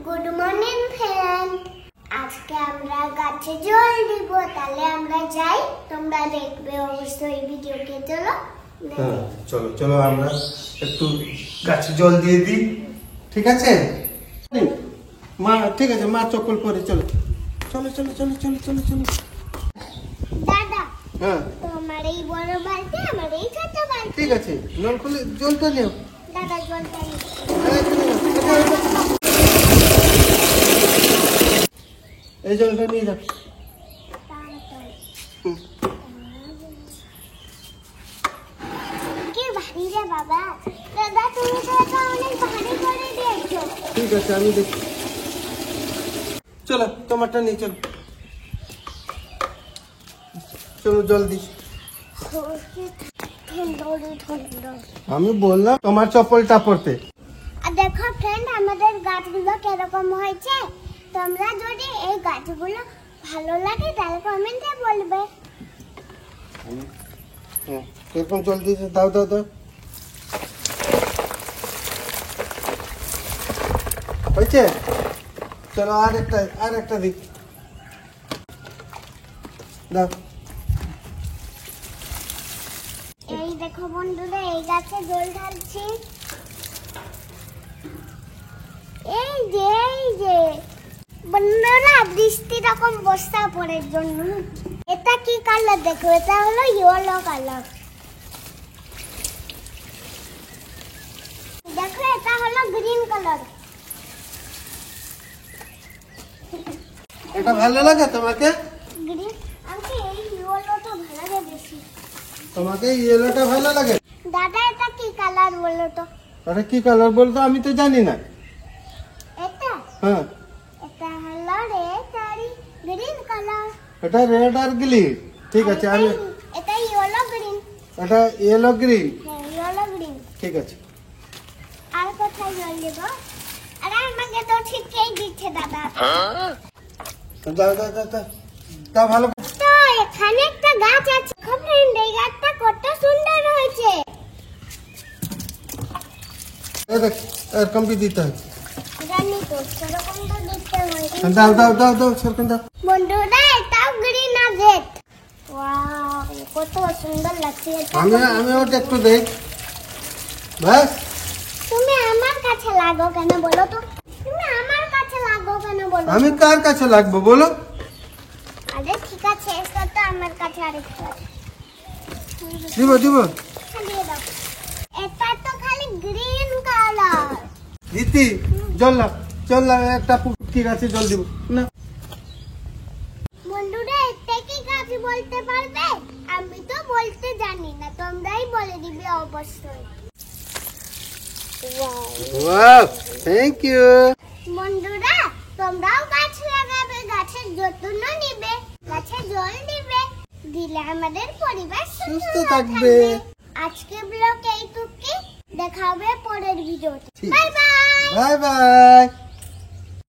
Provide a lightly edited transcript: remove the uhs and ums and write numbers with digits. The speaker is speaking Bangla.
Good morning friend. আজকে আমরা গাছে জল দিব, তাহলে আমরা যাই, তোমরা দেখবে অবশ্যই ভিডিওকে। চলো চলো চলো আমরা একটু গাছে জল দিয়ে দিই, ঠিক আছে? মা ঠিক আছে, মা চপ্পল পরে চলো চলো চলো চলো চলো চলো চলো। দাদা, হ্যাঁ তোমার এই বড় বালতি, আমার এই ছোট বালতি। ঠিক আছে, নল খুলে জলটা নিও। দাদা জলটা নিও। এই জলটা নিয়ে যাও। কি ভারী রে বাবা। দাদা তুমি তো এটা অনেক ভারী করে দিয়েছো। ঠিক আছে, আমি দেখি। চলো তোমারটা নিয়ে চলো চলো, জল দিস। আমি বললাম তোমার চপ্পলটা পরতে। আর দেখো ফ্রেন্ড, আমাদের গাছগুলো কিরকম হয়েছে। তোমরা যদি এই গাছগুলো ভালো লাগে তাহলে কমেন্টে বলবে। হ্যাঁ, এরকম জল দিয়েছে, দাও দাও দাও। হয়েছে? চলো আর একটা দিক দাও। এই দেখো বন্ধুরা, এই গাছে জল ঢালছি। এই যে বন্ধুরা, বৃষ্টি রকম বর্ষা পড়ার জন্য। এটা কি কালার দেখো, এটা হলো ইয়েলো কালার। দেখো এটা হলো গ্রিন কালার। এটা ভালো লাগে তোমাকে? গ্রিন, আমাকে এই ইয়েলোটা ভালো লাগে বেশি। তোমাকে ইয়েলোটা ভালো লাগে? দাদা এটা কি কালার বলো তো? আরে কি কালার বলতো, আমি তো জানি না। এটা হ্যাঁ, এটা হলো রেড আর গ্রিন কালার। এটা রেড আর গ্রিন। ঠিক আছে, আমি এটা ইয়েলো গ্রিন। এটা ইয়েলো গ্রিন। হ্যাঁ, ইয়েলো গ্রিন। ঠিক আছে। আর কোথায় জল দেব? আরে আমাকে তো ঠিকই দিচ্ছে দাদা। দাও দাও দাও দাও দাও, ভালো। তো এখানে একটা গাছ আছে ফ্রেন্ড, এই গাছটা কত সুন্দর হয়েছে। এই দেখ, এরকম কি দিতে হয়? জানি তো, সেরকম তো দেখতে হয়। দাও দাও দাও দাও, সেরকম দাও। বন্ধুরা, এটাও গ্রিন আর রেড। ওয়াও, কত সুন্দর লাগছে এটা। আমি ওটা একটু দেখ। বাস, তুমি আমার কাছে লাগো কেন বলো তো? তুমি আমার কাছে লাগো কেন বলো? আমি কার কাছে লাগবো বলো? আরে ঠিক আছে, এটা তো আমার কাছে আরেকটা আছে। দিব দিব দিয়ে দাও। এটা তো খালি গ্রিন কালার। দিতি জল না, চল না, একটা পুটকি গাছে জল দিব না। বন্ধুরা, এটা কি গাছ বলতে পারবে? আমি তো বলতে জানি না, তোমরাই বলে দিবে অবশ্যই। Wow, thank you. বন্ধুরা, তোমরাও গাছ লাগাবে, গাছের যত্ন নিবে, গাছে জল দিবে, দিলে আমাদের পরিবার সুস্থ থাকবে। আজকে ব্লগ এইটুকুই, দেখা হবে পরের ভিডিওতে। Bye bye. Bye bye.